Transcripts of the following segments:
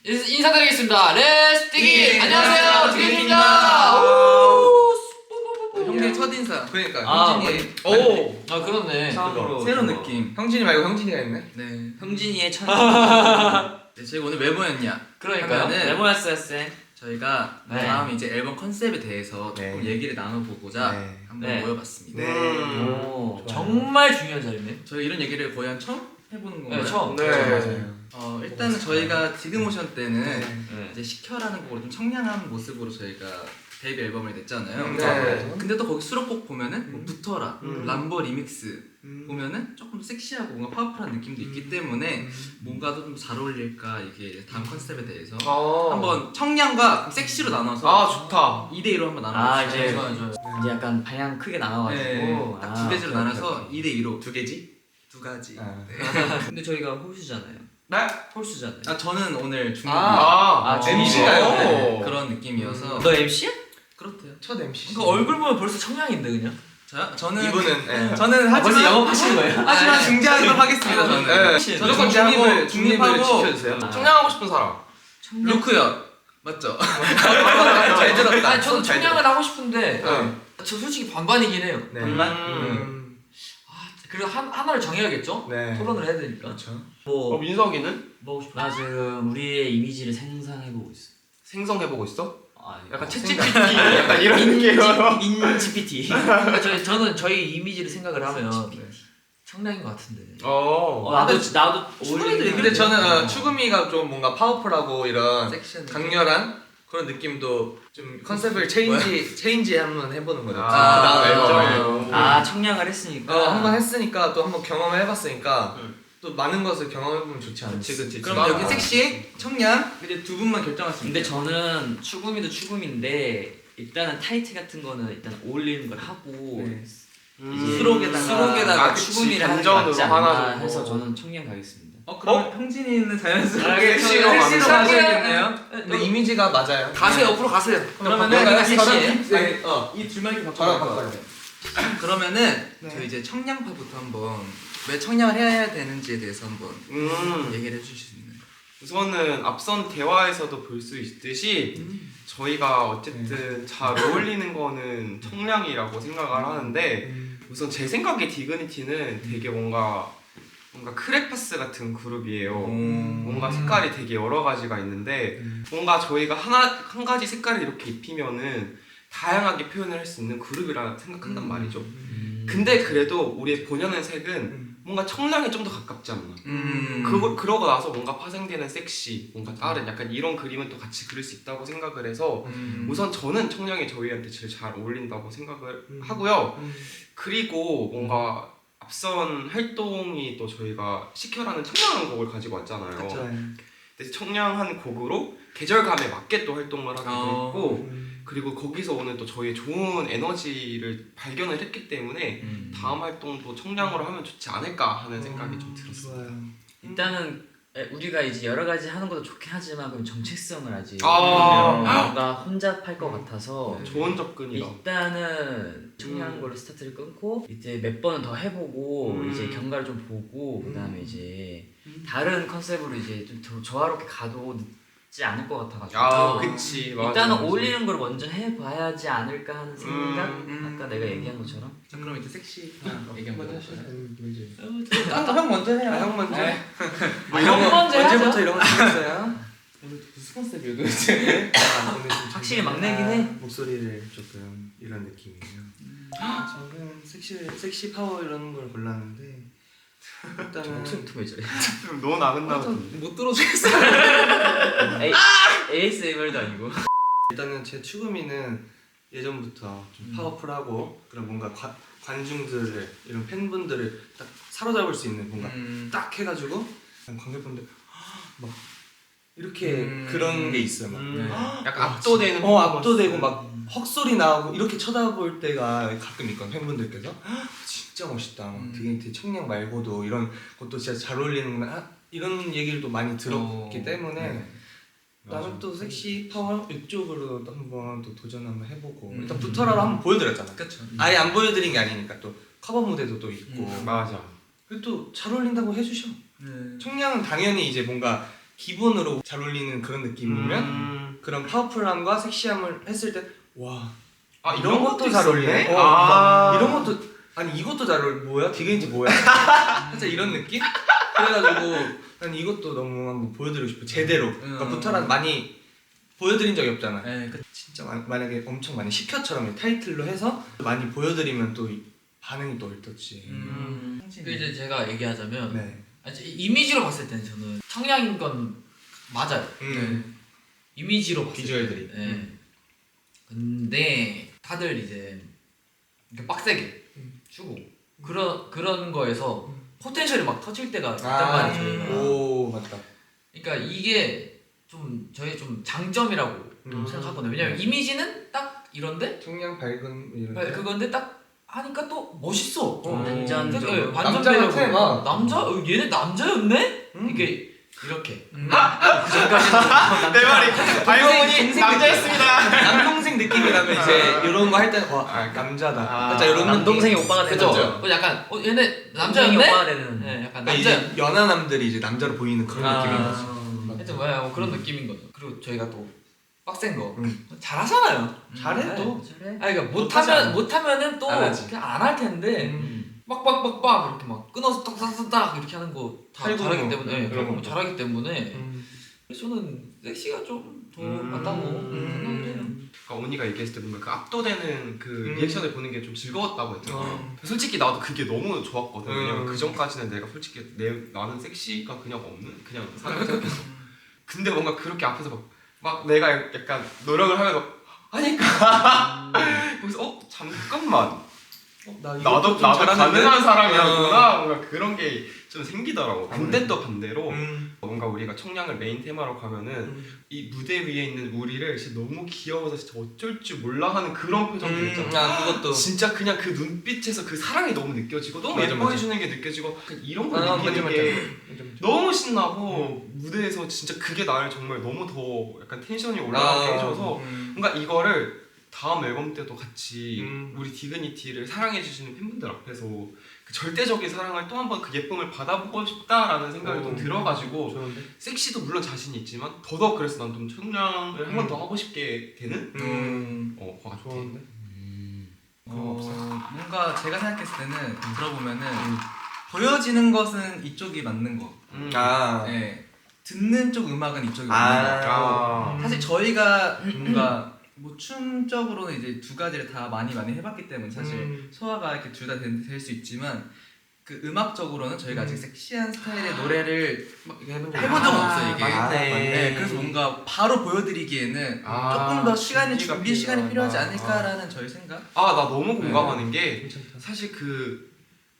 인사드리겠습니다. 레스티기 안녕하세요, 디게입니다. 형님 첫 인사. 그러니까 형진이. 오, 아 그렇네. 처음으로 새로운 느낌. 형진이 말고 형진이가 했네. 네. 형진이의 첫 네, 저희가 오늘 왜 모였냐? 그러니까요. 하면은 메모였어요 쌤. 저희가 네. 다음 이제 앨범 컨셉에 대해서 네. 조금 얘기를 나눠보고자 네. 한번 네. 모여봤습니다. 오, 정말 중요한 자리네. 저희 이런 얘기를 거의 한 처음 해보는 건가요? 네, 처음. 네. 맞아요. 일단은 저희가 디그모션 때는 네. 이제 시켜라는 곡으로 좀 청량한 모습으로 저희가 데뷔 앨범을 냈잖아요. 네. 근데 또 거기 수록곡 보면은 뭐 붙어라, 음. 람보 리믹스 보면은 조금 더 섹시하고 뭔가 파워풀한 느낌도 있기 때문에 뭔가 좀 잘 어울릴까 이게 다음 컨셉에 대해서 한번 청량과 섹시로 나눠서 좋다. 2대2로 한번 아 나눠봅시다. 이제 이제 약간 방향 크게 나눠가지고 네, 딱 두 개지로 나눠서 2대2로 두 개지? 두 가지. 아. 네. 근데 저희가 홀수잖아요. 네? 홀수잖아요. 저는 오늘 중국 MC가요? 네, 그런 느낌이어서 너 MC야? 그렇대요. 첫 MC. 그 얼굴 보면 벌써 청량인데 그냥. 저는 이분은 네. 저는 벌써 하지만 영업하시는 거예요? 하지만 중재하도록 하겠습니다. 저는. 네. 저는 무조건 중립을 중립을 지켜주세요. 아. 청량하고 싶은 사람. 루크요. 맞죠? 잘 들었다. 아니 저도 청량을 하고 싶은데 네. 저 솔직히 반반이긴 해요. 네. 그리고 하나를 정해야겠죠? 네. 토론을 해야 되니까. 그렇죠. 뭐 민석이는 먹고 싶어? 나 지금 우리의 이미지를 생성해보고 있어. 생성해보고 있어? 아니, 약간 생각- 챗GPT 약간 이런 느낌이에요. 인GPT. 그러니까 저는 저희 이미지를 생각을 하면 청량인 것 같은데. 나도 추구미도 근데 저는 추구미가 좀 뭔가 파워풀하고 이런 섹시한 강렬한 그런 느낌도 좀 컨셉을 체인지 한번 해보는 거죠. 아, 앨범을. 청량을 했으니까. 한번 했으니까 또 한번 경험을 해봤으니까 또 많은 것을 경험해보면 좋지 않을까. 그치. 그럼 여기 섹시, 청량 이제 두 분만 결정하시면 근데 돼요. 저는 추구미도 추구미인데 일단은 타이트 같은 거는 일단 어울리는 걸 하고 네. 이제 수록에다가 아, 그치. 추구미를 하는 게 반전으로 맞지 하나 않나 정도. 해서 저는 청량 가겠습니다. 그럼 형진이는 자연스럽게 섹시로 섹시로 가면 가셔야겠네요. 근데 이미지가 맞아요. 가세요, 옆으로 가세요. 그러면은 내가 섹시해. 이 둘만 이렇게 저랑 바꿔요. 바꿔요. 그러면은 네. 저희 이제 청량파부터 한번 왜 청량을 해야 되는지에 대해서 한번 얘기를 해주실 수 있나요? 우선은 앞선 대화에서도 볼 수 있듯이 저희가 어쨌든 잘 어울리는 거는 청량이라고 생각을 하는데 우선 제 생각에 디그니티는 되게 뭔가 크레파스 같은 그룹이에요. 뭔가 색깔이 되게 여러 가지가 있는데 뭔가 저희가 한 가지 색깔을 이렇게 입히면은 다양하게 표현을 할 수 있는 그룹이라 생각한단 말이죠. 근데 그래도 우리의 본연의 색은 뭔가 청량에 좀 더 가깝지 않나. 그러고 나서 뭔가 파생되는 섹시, 뭔가 다른 약간 이런 그림은 또 같이 그릴 수 있다고 생각을 해서 우선 저는 청량이 저희한테 제일 잘 어울린다고 생각을 하고요. 그리고 뭔가 앞선 활동이 또 저희가 시켜라는 청량한 곡을 가지고 왔잖아요. 근데 청량한 곡으로 계절감에 맞게 또 활동을 하기도 했고 그리고 거기서 오는 또 저희의 좋은 에너지를 발견을 했기 때문에 다음 활동도 청량으로 하면 좋지 않을까 하는 생각이 좀 들었어요. 일단은 우리가 이제 여러 가지 하는 것도 좋긴 하지만 그럼 정체성을 아직 아. 뭔가 혼잡할 것 같아서 좋은 접근이다. 일단은 청량한 걸로 스타트를 끊고 이제 몇 번은 더 해보고 이제 경과를 좀 보고 그다음에 이제 다른 컨셉으로 이제 좀 더 조화롭게 가도 늦지 않을 것 같아가지고 그치. 맞아, 일단은 맞아. 어울리는 걸 먼저 해봐야지 않을까 하는 생각. 아까 내가 얘기한 것처럼. 자, 그럼 이제 섹시 얘기 한번 해주세요. 형 먼저 해요. 형 먼저. 형 먼저 언제부터 이런 거 생겼어요? 오늘 무슨 컨셉이에요 도대체? 확실히 막내긴 해. 목소리를 조금 이런 느낌이에요. 저는 섹시 파워 이런 걸 골랐는데 일단은 목소리 왜 저래? 너무 나긋나긋. 못 들어주겠어요. ASMR도 아니고. 일단은 제 추구미는 예전부터 좀 파워풀하고 그런 뭔가 관중들을 이런 팬분들을 딱 사로잡을 수 있는 뭔가 딱 해가지고 관객분들 막 이렇게 그런 게 있어요. 막. 약간 압도되는. 압도되고 막 헉소리 나오고 이렇게 쳐다볼 때가 가끔 있거든요. 팬분들께서 진짜 멋있다. 막 되게 청량 말고도 이런 것도 진짜 잘 어울리는구나. 이런 얘기를 또 많이 들었기 때문에 나는 또 섹시 파워 이쪽으로 또 한번 또 도전 한번 해보고 일단 붙어라로 한번 보여드렸잖아. 그렇죠. 아예 안 보여드린 게 아니니까 또 커버 무대도 또 있고 맞아. 그리고 또 잘 어울린다고 해주셔. 청량은 당연히 이제 뭔가 기본으로 잘 어울리는 그런 느낌이면 그런 파워풀함과 섹시함을 했을 때 와. 아 이런 것도 잘 어울리네. 이런 것도 아니 이것도 잘 어울려. 뭐야? 디게인지 뭐야? 살짝 이런 느낌? 그래가지고 난 이것도 너무 한번 보여드리고 싶어. 제대로. 그러니까 부터란 많이 보여드린 적이 없잖아. 네, 진짜 만약에 엄청 많이 시켜처럼 타이틀로 해서 많이 보여드리면 또 반응이 또 어떨지. 그 이제 제가 얘기하자면 네. 이미지로 봤을 때는 저는 청량인 건 맞아요. 네. 이미지로 봤을 비주얼들이. 때. 네. 근데 다들 이제 이렇게 빡세게 주고 그런 거에서 포텐셜이 막 터질 때가 있단 말이에요. 저희가. 오 맞다. 그러니까 이게 좀 저희 좀 장점이라고 생각하거든요. 왜냐면 이미지는 딱 이런데 청량 밝은 이런. 그건데 딱 하니까 또 멋있어. 완전 되게, 좀 완전 남자 매력으로. 같아, 막. 남자? 얘네 남자였네? 이게 이렇게. 그 전까지는 내 말이 알고 보니 남자였습니다. 남동생 느낌이라면 이제 이런 거 할 때는 와 남자다. 살짝 이런 남동생이 오빠가 되는 그죠? 거죠. 약간 얘네 남동생이 남자였네? 오빠가 되는. 네, 약간 그러니까 남자. 이제 연하남들이 이제 남자로 보이는 그런 느낌인 거지. 하여튼 뭐야 뭐 그런 느낌인 거죠. 그리고 저희가 또 빡센 거 음. 잘하잖아요. 잘해 또. 잘해. 아니 그러니까 못하지 않아. 못하면은 또 안 하지. 그냥 안 할 텐데 빡빡빡빡 이렇게 막 끊어서 딱딱딱 이렇게 하는 거 다 탈구는 잘하기 거. 때문에 그런 거 거. 잘하기 때문에 저는 섹시가 좀 더 맞다고 생각을 해요. 그러니까 언니가 얘기했을 때 뭔가 그 압도되는 그 리액션을 보는 게 좀 즐거웠다고 했잖아요. 솔직히 나도 그게 너무 좋았거든. 왜냐면 그 전까지는 내가 솔직히 나는 섹시가 그냥 없는 그냥 사람이 생각했어. 근데 뭔가 그렇게 앞에서 막 내가 약간 노력을 하면서 하니까 그래서 잠깐만 나도 가능한 사람이었구나 뭔가 그런 게 좀 생기더라고. 근데 또 반대로 뭔가 우리가 청량을 메인 테마로 가면은 이 무대 위에 있는 우리를 진짜 너무 귀여워서 진짜 어쩔 줄 몰라 하는 그런 표정들 있잖아. 그것도 진짜 그냥 그 눈빛에서 그 사랑이 너무 느껴지고 너무 맞아, 예뻐해주는 게 느껴지고 그냥 이런 걸 맞아, 느끼는 맞아, 게 맞아. 너무 신나고 무대에서 진짜 그게 나를 정말 너무 더 약간 텐션이 올라가게 해줘서 뭔가 이거를 다음 앨범 때도 같이 우리 디그니티를 사랑해주시는 팬분들 앞에서 그 절대적인 사랑을 또 한 번 그 예쁨을 받아보고 싶다라는 생각이 좀 들어가지고 좋은데? 섹시도 물론 자신이 있지만 더더욱 그래서 난 좀 청량을 한 번 더 하고 싶게 되는 것 같아. 좋은데? 뭔가 제가 생각했을 때는 들어보면은 보여지는 것은 이쪽이 맞는 거. 네. 듣는 쪽 음악은 이쪽이 맞는 거 같고 사실 저희가 뭔가 뭐 춤적으로는 이제 두 가지를 다 많이 해봤기 때문에 사실 소화가 이렇게 둘 다 될 수 있지만 그 음악적으로는 저희가 아직 섹시한 스타일의 노래를 막 해본 적은 없어요 이게. 네, 그래서 뭔가 바로 보여드리기에는 조금 더 준비 시간이 필요하지 않을까라는 저희 생각. 나 너무 공감하는 게 사실 그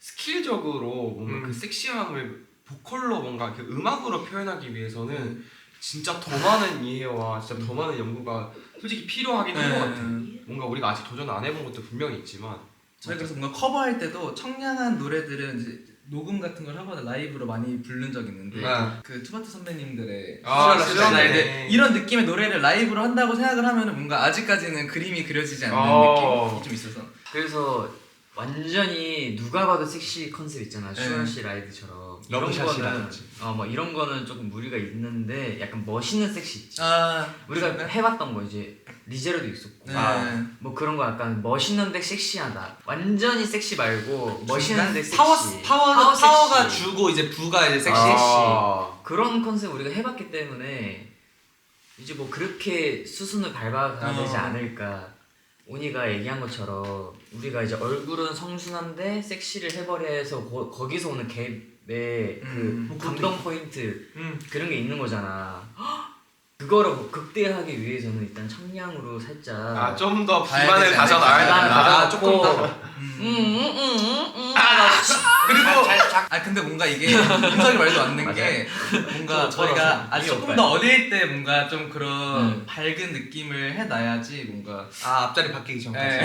스킬적으로 뭔가 그 섹시함을 보컬로 뭔가 그 음악으로 표현하기 위해서는 진짜 더 많은 이해와 진짜 더 많은 연구가 솔직히 필요하긴 한 것 같아. 뭔가 우리가 아직 도전 안 해본 것도 분명히 있지만 저희 그래서 뭔가 커버할 때도 청량한 노래들은 이제 녹음 같은 걸 하거나 라이브로 많이 부른 적이 있는데 그 투바투 선배님들의 시원하네. 이런 느낌의 노래를 라이브로 한다고 생각을 하면은 뭔가 아직까지는 그림이 그려지지 않는 느낌이 좀 있어서 그래서 완전히 누가 봐도 섹시 컨셉 있잖아. 슈원 씨 라이드처럼. 이런 거는 러브샷이라든지. 뭐 이런 거는 조금 무리가 있는데 약간 멋있는 섹시 있지. 우리가 그런가요? 해봤던 거 이제 리제로도 있었고. 네. 뭐 그런 거 약간 멋있는데 섹시하다. 완전히 섹시 말고 멋있는데 섹시. 파워가 섹시. 주고 이제 부가 이제 섹시. 그런 컨셉 우리가 해봤기 때문에 이제 뭐 그렇게 수순을 밟아가야 되지 않을까. 오니가 얘기한 것처럼 우리가 이제 얼굴은 성순한데 섹시를 해버려 해서 거기서 오는 갭의 그 감동 포인트 그런 게 있는 거잖아. 그거를 극대화하기 위해서는 일단 청량으로 살짝 좀 더 봐야 비만을 되지 가져놔야 않을까. 된다. 조금 더. 그리고 근데 뭔가 이게 윤석이 말도 맞는 게 뭔가 저희가 아직 조금 더 어릴 때 뭔가 좀 그런 밝은 느낌을 해놔야지 뭔가 앞자리 바뀌기 전까지.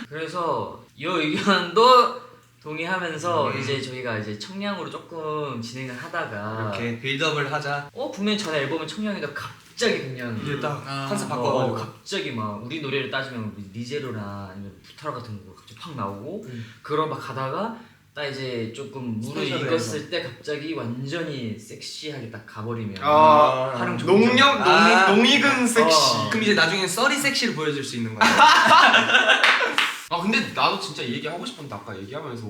그래서 이 의견도 동의하면서 이제 저희가 이제 청량으로 조금 진행을 하다가 이렇게 빌드업을 하자. 분명히 전 앨범은 청량이다 갑자기 그냥 이제 딱 컨셉 바꿔가지고. 갑자기 막 우리 노래를 따지면 리제로나 아니면 부타라 같은 거 갑자기 팍 나오고 그러다 가다가 딱 이제 조금 물을 스페셜해서. 익었을 때 갑자기 완전히 섹시하게 딱 가버리면 아, 활용 좋죠. 농협 농익은 섹시. 그럼 이제 나중엔 썰이 섹시를 보여줄 수 있는 거야. 아 근데 나도 진짜 이 얘기 하고 싶었는데 아까 얘기하면서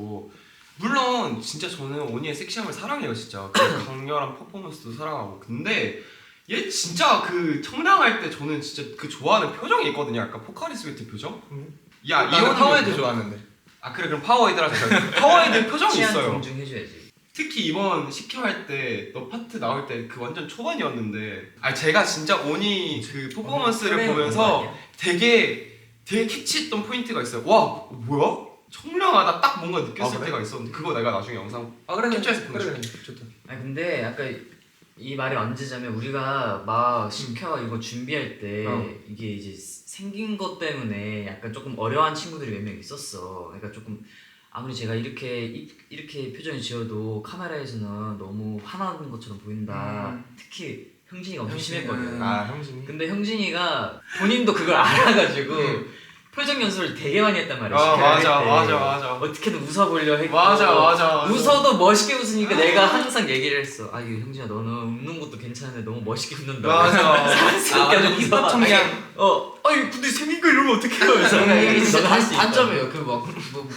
물론 진짜 저는 오니의 섹시함을 사랑해요 진짜 그 강렬한 퍼포먼스도 사랑하고 근데 얘 진짜 그 청량할 때 저는 진짜 그 좋아하는 표정이 있거든요 약간 포카리 스웨트 표정? 야 나는 이거는 파워헤드 좋아하는데. 아 그래 그럼 파워헤드 하자 파워헤드 표정이 취향 있어요 존중해줘야지. 특히 이번 시켜 할 때 너 파트 나올 때 그 완전 초반이었는데 아 제가 진짜 오니 그 퍼포먼스를 보면서 되게 캐치했던 포인트가 있어요 와 뭐야? 청량하다 딱 뭔가 느꼈을 그래? 때가 있었는데 그거 내가 나중에 영상 아 그래 캡처해서 보내줄게 좋다. 아니 근데 아까 이 말이 언제자면 우리가 막 시켜 이거 준비할 때 이게 이제 생긴 것 때문에 약간 조금 어려운 친구들이 몇 명 있었어. 그러니까 조금 아무리 제가 이렇게 표정을 지어도 카메라에서는 너무 화나는 것처럼 보인다. 특히 형진이가 엄청 심했거든. 아 형진이. 근데 형진이가 본인도 그걸 알아가지고 표정 연습을 되게 많이 했단 말이야. 아 시켜야 할 때. 맞아 어떻게든 웃어보려 했고 맞아 웃어도 멋있게 웃으니까 내가 항상 얘기를 했어. 아 이거 형진아 너는 웃는 것도 괜찮은데 너무 멋있게 웃는다. 사랑스럽게 완전 힙합 청량. 아니 근데 생긴 거 이러면 어떡해요? 그래서 이게 진짜 너는 할수 있다. 단점이에요. 그 막 뭐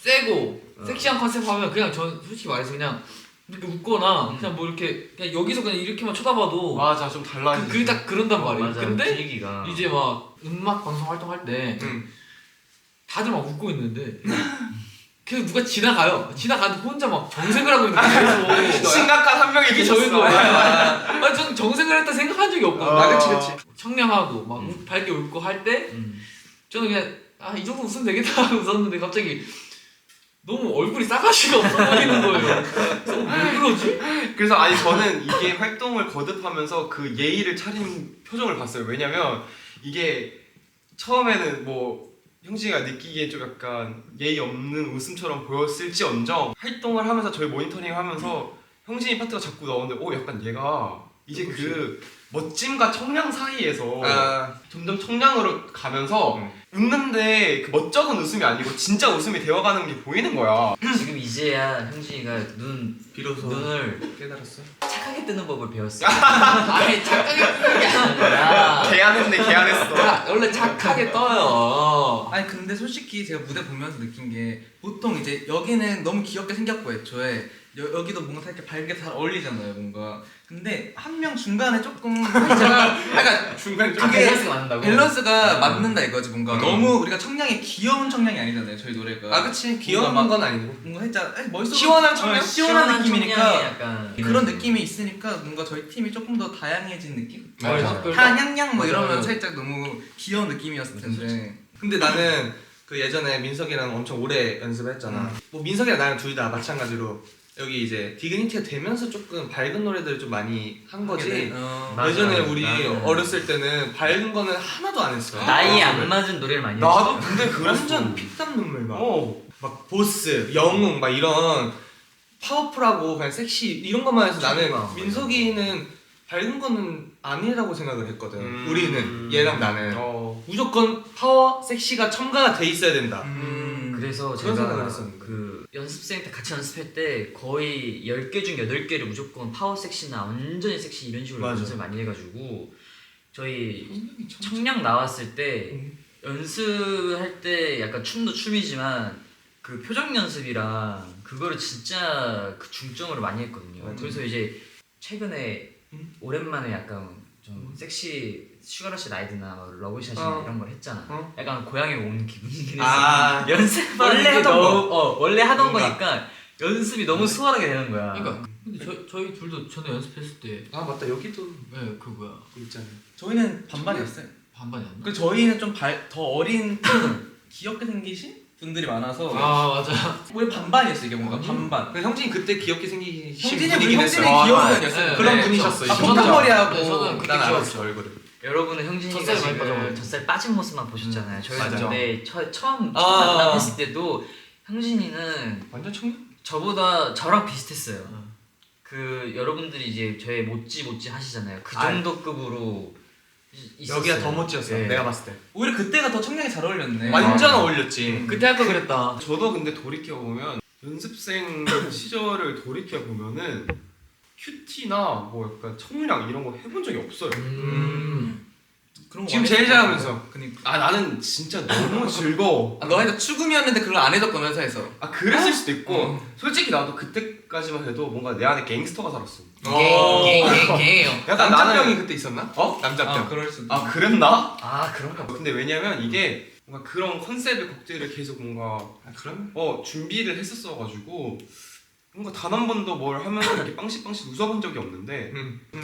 세고 섹시한 컨셉 하면 그냥 전 솔직히 말해서 그냥 이렇게 웃거나 그냥 뭐 이렇게 그냥 여기서 그냥 이렇게만 쳐다봐도 맞아 좀 달라지지 그게 딱 그런단 말이에요. 맞아, 근데 분위기가 이제 막 음악 방송 활동할 때 다들 막 웃고 있는데 계속 누가 지나가는데 혼자 막 정색을 하고 있는 거예요. 계속 심각한 한 명이 이게 저인 거예요. 전 정색을 했다 생각한 적이 없거든요. 그치 청량하고 막 밝게 웃고 할 때 저는 그냥 이 정도 웃으면 되겠다 하고 웃었는데 갑자기 너무 얼굴이 싸가지가 없어 보이는 거예요. 그래서 왜 그러지? 그래서 아니 저는 이게 활동을 거듭하면서 그 예의를 차린 표정을 봤어요 왜냐면 이게 처음에는 뭐 형진이가 느끼기에 좀 약간 예의 없는 웃음처럼 보였을지언정 활동을 하면서 저희 모니터링 하면서 형진이 파트가 자꾸 나오는데 약간 얘가 이제 그 멋짐과 청량 사이에서 점점 청량으로 가면서 웃는데 그 멋쩍은 웃음이 아니고 진짜 웃음이 되어가는 게 보이는 거야 지금 이제야 형진이가 비로소 눈을 깨달았어. 착하게 뜨는 법을 배웠어. 아니 착하게 뜨는 게 아니라 개안했네 개안했어 원래 착하게 떠요. 아니 근데 솔직히 제가 무대 보면서 느낀 게 보통 이제 여기는 너무 귀엽게 생겼고 애초에 여기도 뭔가 살짝 밝게 잘 어울리잖아요 뭔가 근데 한 명 중간에 조금 약간 중간에 좀 그게 밸런스가 맞는다고? 밸런스가 맞는다 이거지 뭔가 너무 우리가 청량이 귀여운 청량이 아니잖아요 저희 노래가 그치 귀여운 뭔가 건 아니고. 뭔가 살짝 멋있어 시원한 청량? 시원한 느낌이니까 약간 그런 느낌이 있으니까 뭔가 저희 팀이 조금 더 다양해진 느낌? 맞아. 다냥냥 뭐 맞아, 이러면 맞아. 살짝 너무 귀여운 느낌이었을 텐데 근데 나는 그 예전에 민석이랑 엄청 오래 연습을 했잖아. 뭐 민석이랑 나랑 둘 다 마찬가지로 여기 이제 디그니티가 되면서 조금 밝은 노래들을 좀 많이 한 거지. 맞아. 예전에 우리 나는- 어렸을 때는 밝은 거는 하나도 안 했어. 나이에 안 맞은 노래를 많이 나도 했어. 근데 완전 피땀 눈물 막 보스, 영웅 막 이런 파워풀하고 그냥 섹시 이런 것만 해서 나는 맞아. 민석이는 밝은 거는 아니라고 생각을 했거든. 음. 우리는 얘랑 나는 무조건 파워, 섹시가 첨가가 돼 있어야 된다. 그래서 그런 제가 생각을 했었는데. 그 연습생 때 같이 연습할 때 거의 10개 중 8개를 무조건 파워 섹시나 완전히 섹시 이런 식으로 맞아. 연습을 많이 해가지고 저희 청량 나왔을 때 연습할 때 약간 춤도 춤이지만 그 표정 연습이랑 그거를 진짜 그 중점으로 많이 했거든요. 그래서 이제 최근에 오랜만에 약간 좀 섹시 슈가러시 라이드나 러브샷이나 이런 걸 했잖아. 약간 고향에 온 기분이긴 했어. 연습 원래 하던 원래 하던 뭔가. 거니까 연습이 너무 수월하게 되는 거야. 그러니까 근데 저희 둘도 전에 연습했을 때 맞다 여기도 그 뭐야 있잖아요. 저희는 반반이었어요 반반이었나? 그 저희는 좀 더 어린 귀엽게 생기신 분들이 많아서 맞아. 우리 반반이었어 이게 뭔가 반반 근데 형진이 그때 귀엽게 생기신 형진이 분이긴 형진이 했어요. 귀여운 아, 편이었어요. 네, 그런 네, 분이셨어요. 아, 깜깜머리하고 네, 저는 그때 난 귀여웠어. 알았어 얼굴을. 여러분은 형진이가 젖살 많이 지금 빠져가지고. 젖살 빠진 모습만 보셨잖아요. 저희 맞아. 근데 처음 아. 만났을 때도 형진이는 완전 청년? 저보다 저랑 비슷했어요. 그 여러분들이 이제 저의 모찌 하시잖아요. 그 정도 급으로 있었어요. 여기가 더 멋지였어. 네. 내가 봤을 때. 오히려 그때가 더 청량이 잘 어울렸네 완전 어울렸지. 그때 할 걸 그랬다. 저도 근데 돌이켜보면 연습생 시절을 돌이켜 보면은 큐티나 뭐 약간 청량 이런 거 해본 적이 없어요. 그런 거 지금 많이 제일 했었잖아요. 잘하면서. 그니까. 아 나는 진짜 너무 즐거워. 아, 너희도 추금이었는데 그걸 안 해줬구나 회사에서. 아 그랬을 수도 있고 솔직히 나도 그때까지만 해도 뭔가 내 안에 갱스터가 살았어. 갱이에요. 약간 남자병이 나는 그때 있었나? 어? 남자병. 그럴 수도. 아 그랬나? 아 그런가 봐. 근데 왜냐면 이게 뭔가 그런 컨셉의 곡들을 계속 뭔가 그럼? 준비를 했었어가지고 뭔가 단 한 번도 뭘 하면서 이렇게 빵식빵식 웃어본 적이 없는데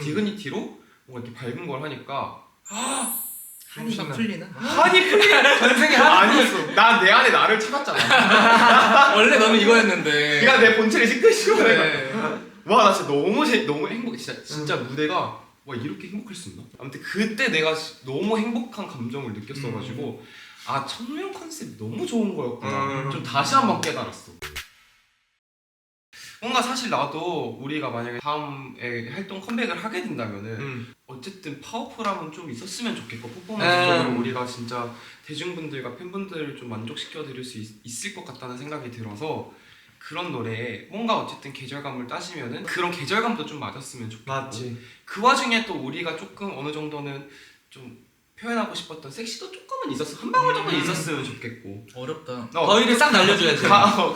디그니티로 뭔가 이렇게 밝은 걸 하니까 한이가 풀리나? 한이 풀리는 전생에 아니었어. 난 내 안에 나를 찾았잖아. 원래 너는 이거였는데. 네가 내 본체를 씻듯이 네. 와 나 진짜 너무 행복해. 진짜 무대가 와 이렇게 행복할 수 있나? 아무튼 그때 내가 너무 행복한 감정을 느꼈어가지고 아 청룡 컨셉 너무 좋은 거였구나. 좀 다시 한번 깨달았어. 뭔가 사실 나도 우리가 만약에 다음에 활동 컴백을 하게 된다면은 어쨌든 파워풀함은 좀 있었으면 좋겠고 퍼포먼스적으로 우리가 진짜 대중분들과 팬분들을 좀 만족시켜 드릴 수 있을 것 같다는 생각이 들어서 그런 노래에 뭔가 어쨌든 계절감을 따지면은 그런 계절감도 좀 맞았으면 좋겠고 맞지. 그 와중에 또 우리가 조금 어느 정도는 좀 표현하고 싶었던 섹시도 조금은 있었어. 한 방울 정도 있었으면 좋겠고 어렵다. 더위를 싹 날려줘야 돼.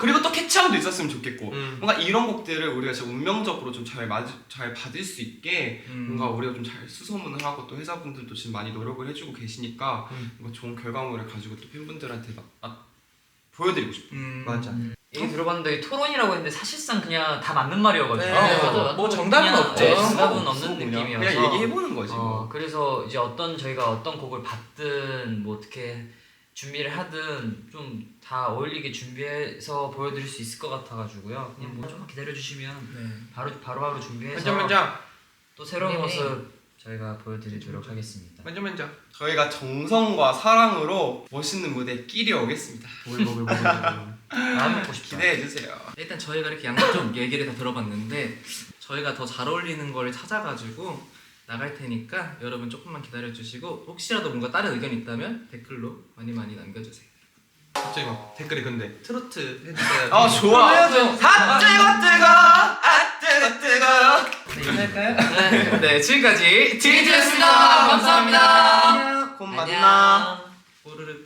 그리고 또 캐치함도 있었으면 좋겠고 뭔가 이런 곡들을 우리가 진짜 운명적으로 좀 잘 받을 수 있게 뭔가 우리가 좀 잘 수소문을 하고 또 회사분들도 지금 많이 노력을 해주고 계시니까 뭔가 좋은 결과물을 가지고 또 팬분들한테 보여드리고 싶어. 맞아. 얘기 들어봤는데 토론이라고 했는데 사실상 그냥 다 맞는 말이어가지고 네, 맞아. 뭐 정답은 그냥, 없죠. 네, 정답은 없는 그냥 느낌이어서 얘기해보는 거지 뭐. 그래서 이제 저희가 어떤 곡을 받든 뭐 어떻게 준비를 하든 좀 다 어울리게 준비해서 보여드릴 수 있을 것 같아가지고요. 그냥 뭐 조금만 기다려주시면 네. 바로 준비해서 먼저. 또 새로운 네. 모습 저희가 보여드리도록 하겠습니다. 먼저. 저희가 정성과 사랑으로 멋있는 무대에 끼리 오겠습니다. 마음 먹고 싶다. 기대해주세요. 일단 저희가 이렇게 양쪽 얘기를 다 들어봤는데 저희가 더 잘 어울리는 걸 찾아가지고 나갈 테니까 여러분 조금만 기다려주시고 혹시라도 뭔가 다른 의견이 있다면 댓글로 많이 남겨주세요. 갑자기 막 댓글이 근데 트로트 해주세요. 아 좋아. 네 지금까지 디제였습니다. 감사합니다. 안녕. 곧 만나. 뽀르르